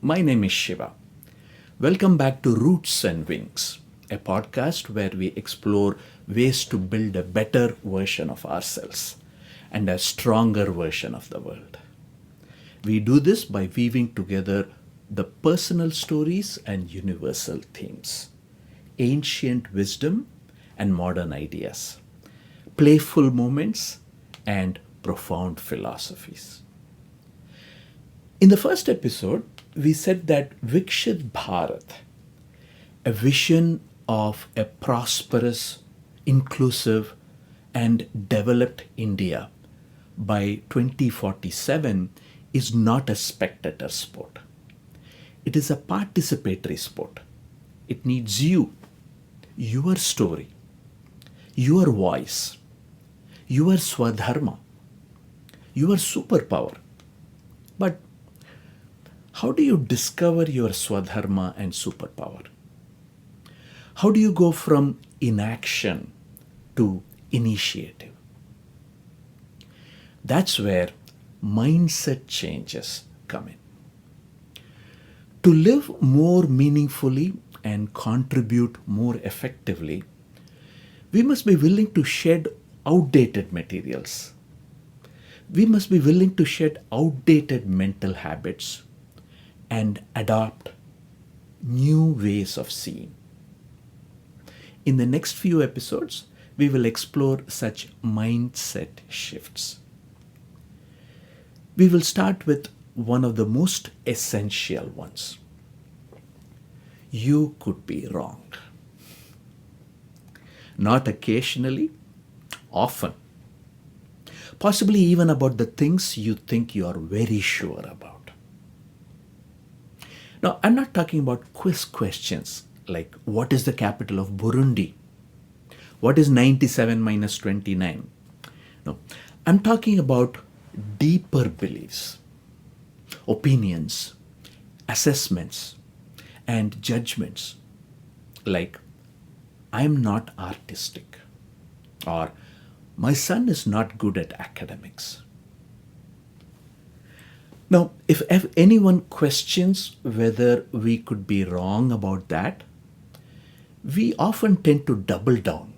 My name is Shiva. Welcome back to Roots and Wings, a podcast where we explore ways to build a better version of ourselves and a stronger version of the world. We do this by weaving together the personal stories and universal themes, ancient wisdom and modern ideas, playful moments and profound philosophies. In the first episode, we said that Vikshit Bharat, a vision of a prosperous, inclusive, and developed India by 2047 is not a spectator sport. It is a participatory sport. It needs you, your story, your voice, your swadharma, your superpower. But how do you discover your swadharma and superpower? How do you go from inaction to initiative? That's where mindset changes come in. To live more meaningfully and contribute more effectively, we must be willing to shed outdated materials. We must be willing to shed outdated mental habits and adopt new ways of seeing. In the next few episodes, we will explore such mindset shifts. We will start with one of the most essential ones. You could be wrong. Not occasionally, often. Possibly even about the things you think you are very sure about. Now, I'm not talking about quiz questions like what is the capital of Burundi? What is 97 minus 29? No, I'm talking about deeper beliefs, opinions, assessments, and judgments like I'm not artistic or my son is not good at academics. Now, if anyone questions whether we could be wrong about that, we often tend to double down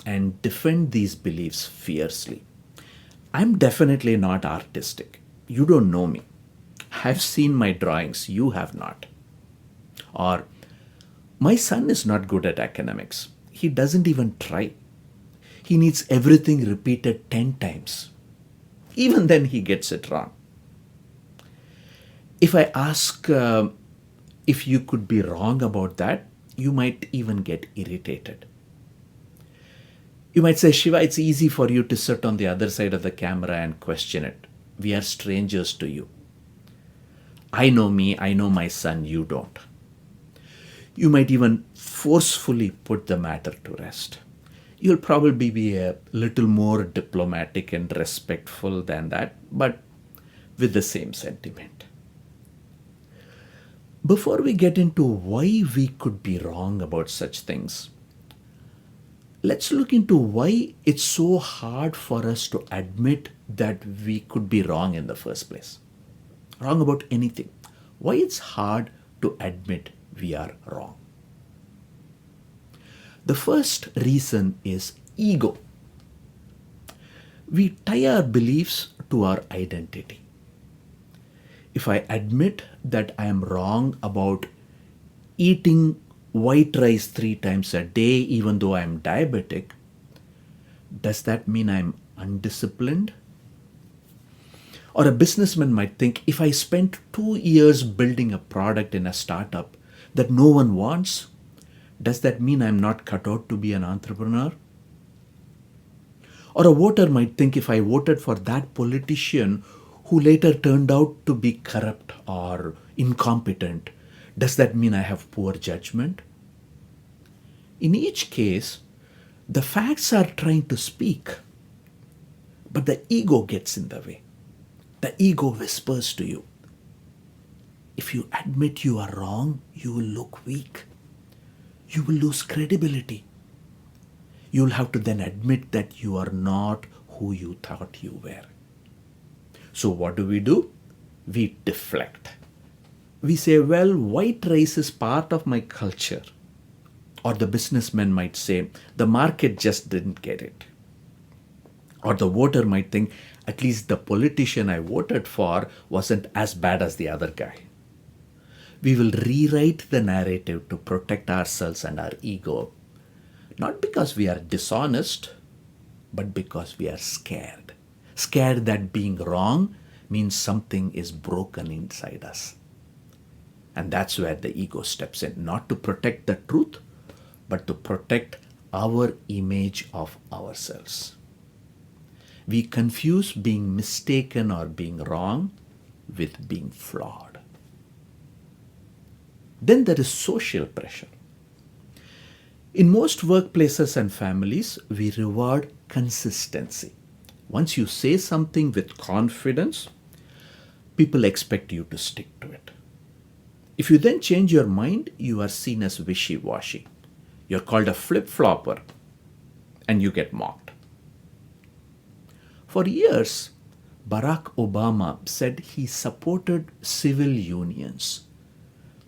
and defend these beliefs fiercely. I'm definitely not artistic. You don't know me. I've seen my drawings, you have not. Or, my son is not good at academics. He doesn't even try. He needs everything repeated 10 times. Even then, he gets it wrong. If I ask if you could be wrong about that, you might even get irritated. You might say, Shiva, it's easy for you to sit on the other side of the camera and question it. We are strangers to you. I know me, I know my son, you don't. You might even forcefully put the matter to rest. You'll probably be a little more diplomatic and respectful than that, but with the same sentiment. Before we get into why we could be wrong about such things, let's look into why it's so hard for us to admit that we could be wrong in the first place. Wrong about anything. Why it's hard to admit we are wrong. The first reason is ego. We tie our beliefs to our identity. If I admit that I am wrong about eating white rice 3 times a day even though I am diabetic, does that mean I'm undisciplined? Or a businessman might think if I spent 2 years building a product in a startup that no one wants, does that mean I'm not cut out to be an entrepreneur? Or a voter might think if I voted for that politician who later turned out to be corrupt or incompetent, does that mean I have poor judgment? In each case, the facts are trying to speak, but the ego gets in the way. The ego whispers to you. If you admit you are wrong, you will look weak. You will lose credibility. You will have to then admit that you are not who you thought you were. So what do? We deflect. we say, well, white rice is part of my culture. Or the businessman might say, the market just didn't get it. Or the voter might think, at least the politician I voted for wasn't as bad as the other guy. We will rewrite the narrative to protect ourselves and our ego, not because we are dishonest, but because we are scared. Scared that being wrong means something is broken inside us. And that's where the ego steps in, not to protect the truth, but to protect our image of ourselves. We confuse being mistaken or being wrong with being flawed. Then there is social pressure. In most workplaces and families, we reward consistency. Once you say something with confidence, people expect you to stick to it. If you then change your mind, you are seen as wishy-washy. You're called a flip-flopper and you get mocked. For years, Barack Obama said he supported civil unions,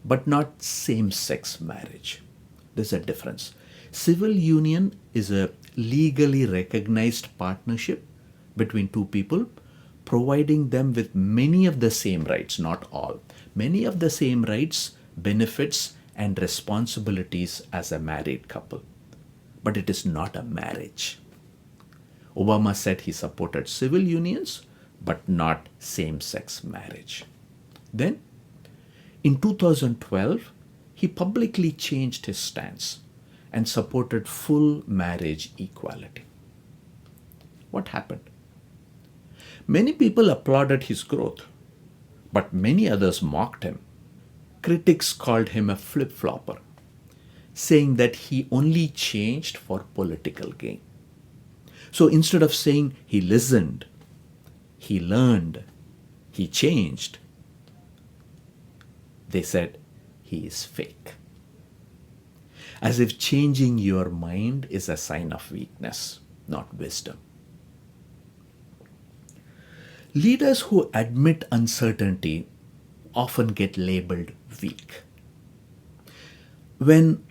but not same-sex marriage. There's a difference. Civil union is a legally recognized partnership between two people, providing them with many of the same rights, not all, many of the same rights, benefits, and responsibilities as a married couple. But it is not a marriage. Obama said he supported civil unions, but not same-sex marriage. Then, in 2012, he publicly changed his stance and supported full marriage equality. What happened? Many people applauded his growth, but many others mocked him. Critics called him a flip-flopper, saying that he only changed for political gain. So instead of saying he listened, he learned, he changed, they said he is fake. As if changing your mind is a sign of weakness, not wisdom. Leaders who admit uncertainty often get labeled weak. When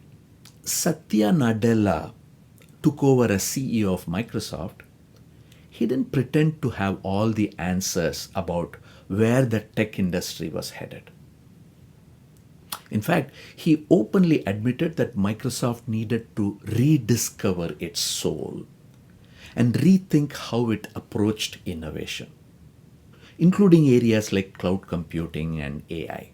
Satya Nadella took over as CEO of Microsoft, he didn't pretend to have all the answers about where the tech industry was headed. In fact, he openly admitted that Microsoft needed to rediscover its soul and rethink how it approached innovation, including areas like cloud computing and AI.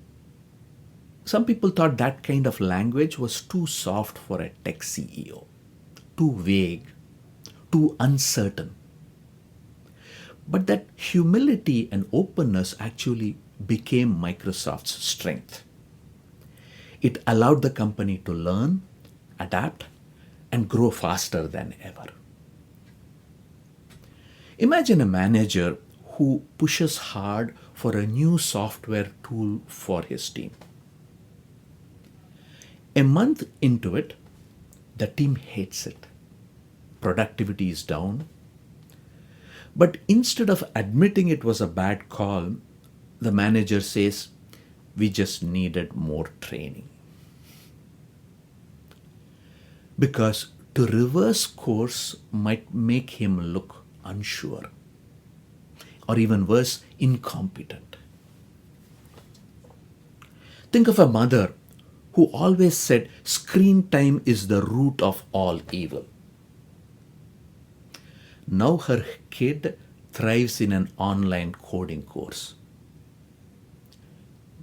Some people thought that kind of language was too soft for a tech CEO, too vague, too uncertain. But that humility and openness actually became Microsoft's strength. It allowed the company to learn, adapt, and grow faster than ever. Imagine a manager who pushes hard for a new software tool for his team. A month into it, the team hates it. Productivity is down. But instead of admitting it was a bad call, the manager says, "We just needed more training." Because to reverse course might make him look unsure, or even worse, incompetent. Think of a mother who always said screen time is the root of all evil. Now her kid thrives in an online coding course.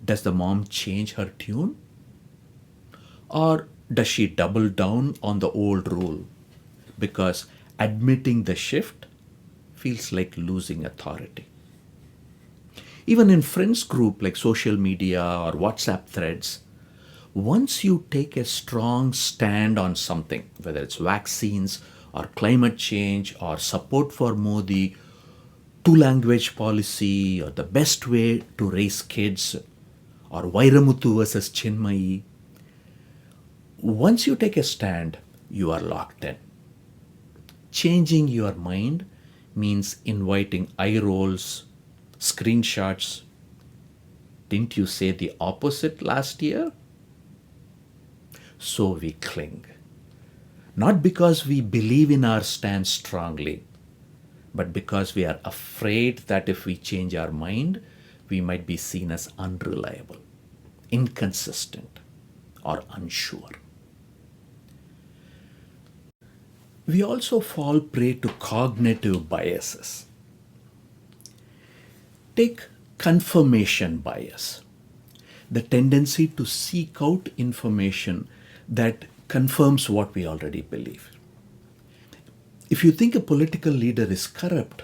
Does the mom change her tune? Or does she double down on the old rule because admitting the shift feels like losing authority? Even in friends group like social media or WhatsApp threads, once you take a strong stand on something, whether it's vaccines or climate change or support for Modi, two-language policy or the best way to raise kids or Vairamuthu versus Chinmayi, once you take a stand, you are locked in. Changing your mind means inviting eye rolls, screenshots, Didn't you say the opposite last year? So we cling. Not because we believe in our stance strongly, but because we are afraid that if we change our mind, we might be seen as unreliable, inconsistent, or unsure. We also fall prey to cognitive biases. Take confirmation bias, the tendency to seek out information that confirms what we already believe. If you think a political leader is corrupt,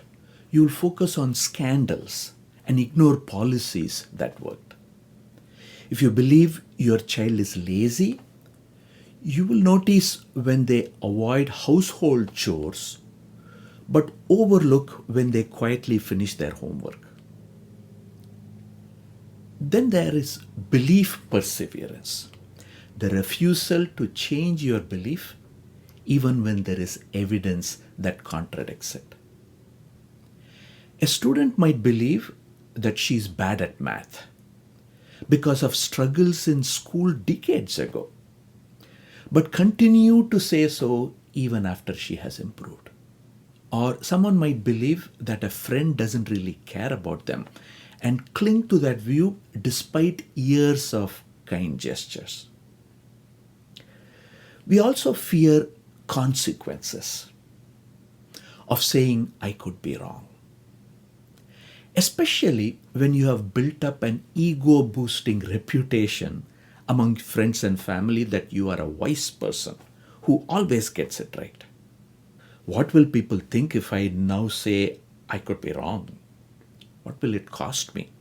you will focus on scandals and ignore policies that worked. If you believe your child is lazy, you will notice when they avoid household chores but overlook when they quietly finish their homework. Then there is belief perseverance, the refusal to change your belief even when there is evidence that contradicts it. A student might believe that she is bad at math because of struggles in school decades ago, but continue to say so even after she has improved. Or someone might believe that a friend doesn't really care about them and cling to that view despite years of kind gestures. We also fear consequences of saying, I could be wrong. Especially when you have built up an ego-boosting reputation among friends and family that you are a wise person who always gets it right. What will people think if I now say I could be wrong? What will it cost me?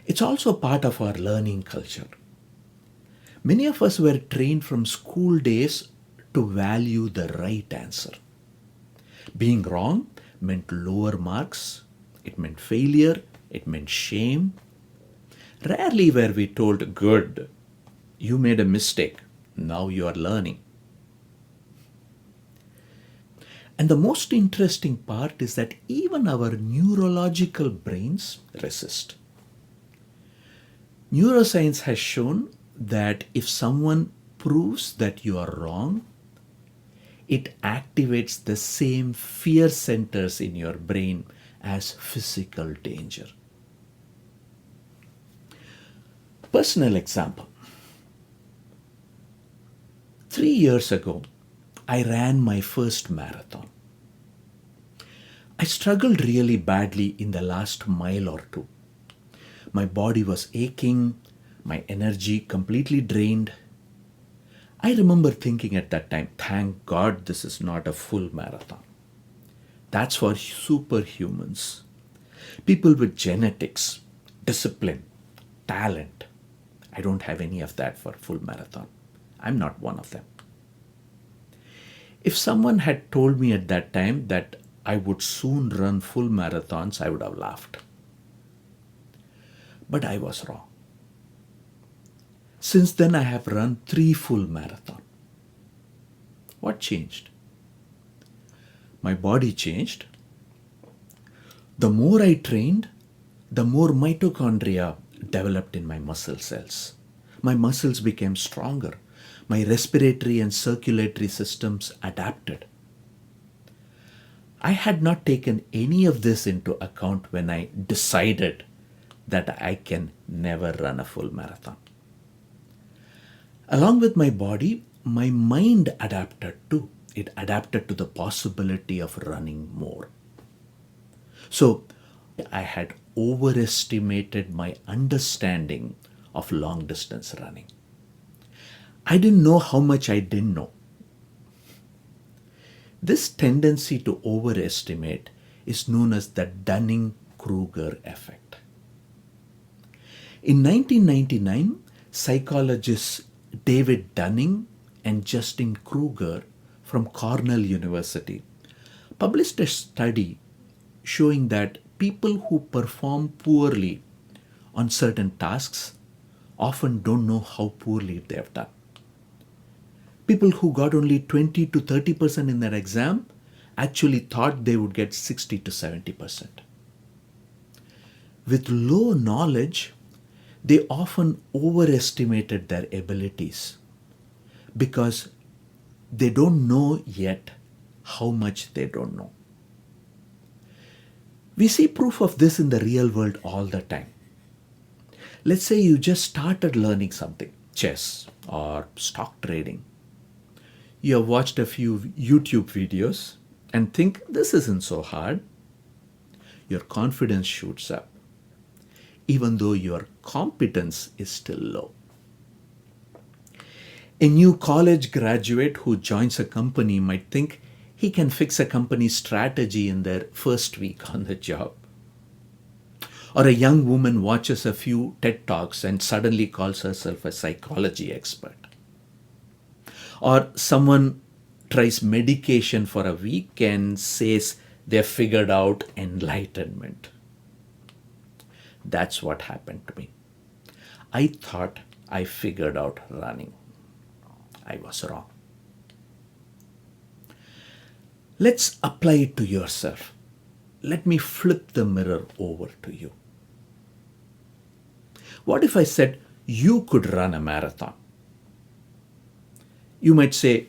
It's also part of our learning culture. Many of us were trained from school days to value the right answer. Being wrong meant lower marks, it meant failure, it meant shame. Rarely were we told, good, you made a mistake, now you are learning. And the most interesting part is that even our neurological brains resist. Neuroscience has shown that if someone proves that you are wrong, it activates the same fear centers in your brain as physical danger. Personal example. 3 years ago, I ran my first marathon. I struggled really badly in the last mile or two. My body was aching, my energy completely drained. I remember thinking at that time, thank God this is not a full marathon. That's for superhumans. People with genetics, discipline, talent. I don't have any of that for full marathon. I'm not one of them. If someone had told me at that time that I would soon run full marathons, I would have laughed. But I was wrong. Since then, I have run 3 full marathons. What changed? My body changed. The more I trained, the more mitochondria developed in my muscle cells. My muscles became stronger. My respiratory and circulatory systems adapted. I had not taken any of this into account when I decided that I can never run a full marathon. Along with my body, my mind adapted too. It adapted to the possibility of running more. So I had overestimated my understanding of long distance running. I didn't know how much I didn't know. This tendency to overestimate is known as the Dunning-Kruger effect. In 1999, psychologists David Dunning and Justin Kruger from Cornell University published a study showing that people who perform poorly on certain tasks often don't know how poorly they have done. People who got only 20 to 30% in their exam actually thought they would get 60 to 70%. With low knowledge, they often overestimated their abilities because they don't know yet how much they don't know. We see proof of this in the real world all the time. Let's say you just started learning something, chess or stock trading. You have watched a few YouTube videos and think this isn't so hard. Your confidence shoots up, even though your competence is still low. A new college graduate who joins a company might think he can fix a company's strategy in their first week on the job. Or a young woman watches a few TED Talks and suddenly calls herself a psychology expert. Or someone tries medication for a week and says they've figured out enlightenment. That's what happened to me. I thought I figured out running. I was wrong. Let's apply it to yourself. Let me flip the mirror over to you. What if I said you could run a marathon? You might say,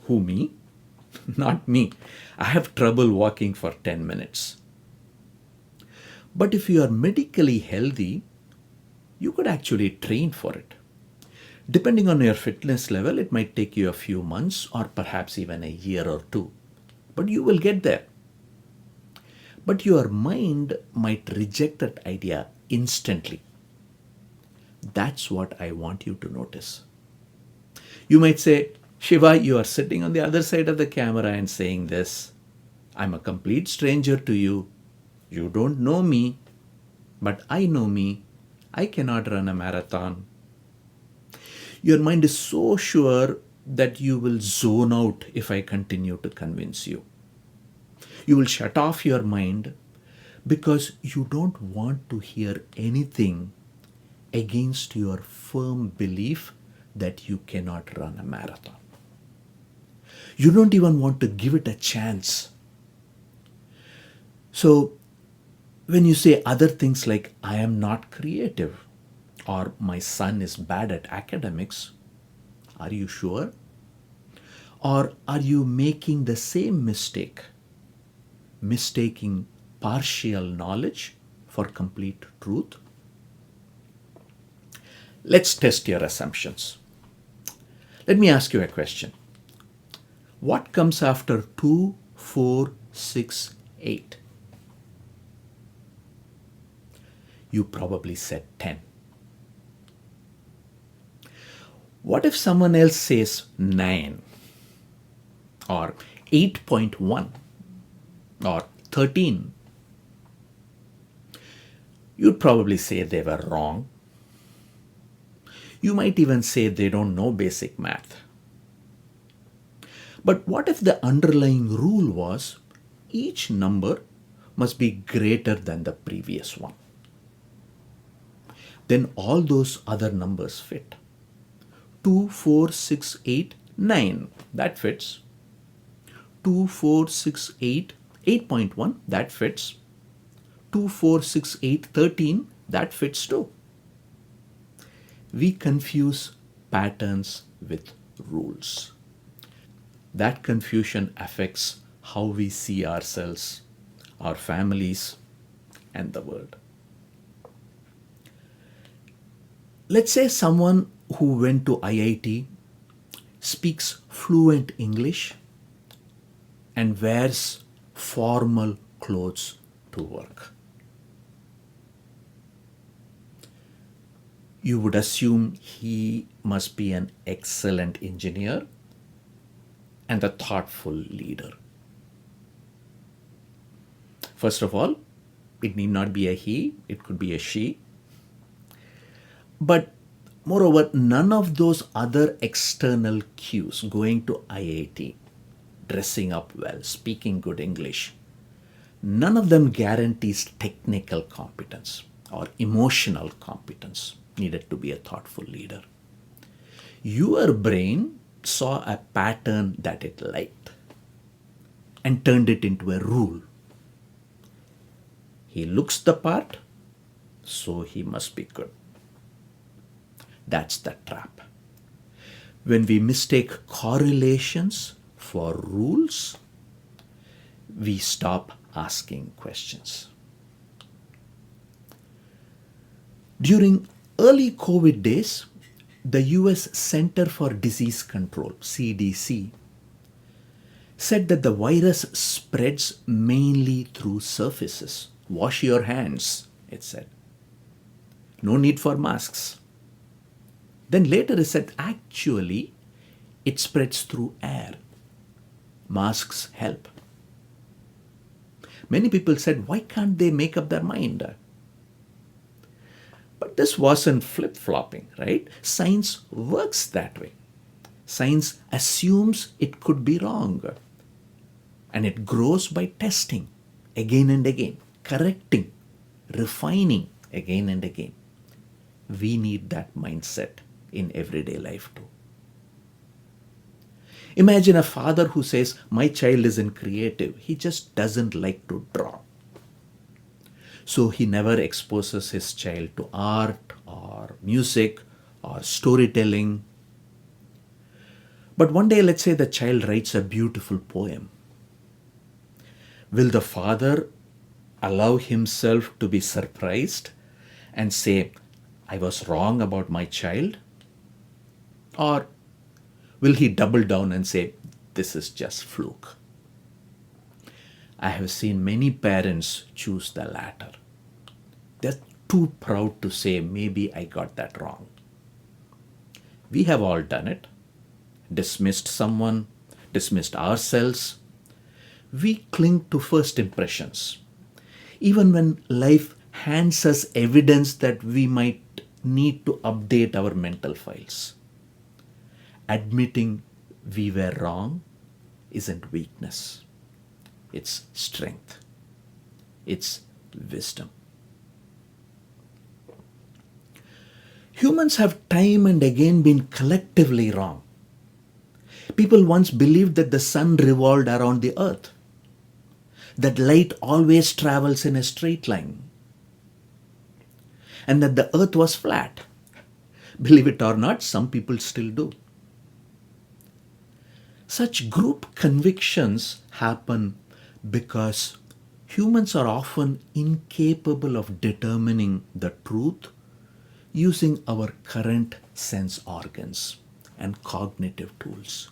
who, me? Not me. I have trouble walking for 10 minutes. But if you are medically healthy, you could actually train for it. Depending on your fitness level, it might take you a few months or perhaps even a year or two. But you will get there. But your mind might reject that idea instantly. That's what I want you to notice. You might say, Shiva, you are sitting on the other side of the camera and saying this. I'm a complete stranger to you. You don't know me, but I know me. I cannot run a marathon. Your mind is so sure that you will zone out if I continue to convince you. You will shut off your mind because you don't want to hear anything against your firm belief that you cannot run a marathon. You don't even want to give it a chance. So, when you say other things like, I am not creative, or my son is bad at academics, are you sure? Or are you making the same mistake, mistaking partial knowledge for complete truth? Let's test your assumptions. Let me ask you a question. What comes after 2, 4, 6, 8? You probably said 10. What if someone else says 9 or 8.1 or 13? You'd probably say they were wrong. You might even say they don't know basic math. But what if the underlying rule was each number must be greater than the previous one? Then all those other numbers fit. 2, 4, 6, 8, 9. That fits. 2, 4, 6, 8, 8.1. That fits. 2, 4, 6, 8, 13. That fits too. We confuse patterns with rules. That confusion affects how we see ourselves, our families, and the world. Let's say someone who went to IIT speaks fluent English and wears formal clothes to work. You would assume he must be an excellent engineer and a thoughtful leader. First of all, it need not be a he, it could be a she. But moreover, none of those other external cues, going to IIT, dressing up well, speaking good English, none of them guarantees technical competence or emotional competence needed to be a thoughtful leader. Your brain saw a pattern that it liked and turned it into a rule. He looks the part, so he must be good. That's the trap. When we mistake correlations for rules, we stop asking questions. During early COVID days, the US Center for Disease Control, CDC, said that the virus spreads mainly through surfaces. Wash your hands, it said. No need for masks. Then later it said actually it spreads through air. Masks help. Many people said, why can't they make up their mind? But this wasn't flip-flopping, right? Science works that way. Science assumes it could be wrong. And it grows by testing again and again, correcting, refining again and again. We need that mindset in everyday life too. Imagine a father who says, my child isn't creative. He just doesn't like to draw. So he never exposes his child to art or music or storytelling. But one day, let's say the child writes a beautiful poem. Will the father allow himself to be surprised and say, I was wrong about my child? Or will he double down and say, this is just fluke? I have seen many parents choose the latter. They're too proud to say, maybe I got that wrong. We have all done it. Dismissed someone, dismissed ourselves. We cling to first impressions. Even when life hands us evidence that we might need to update our mental files. Admitting we were wrong isn't weakness. It's strength. It's wisdom. Humans have time and again been collectively wrong. People once believed that the sun revolved around the earth, that light always travels in a straight line, and that the earth was flat. Believe it or not, some people still do. Such group convictions happen because humans are often incapable of determining the truth using our current sense organs and cognitive tools.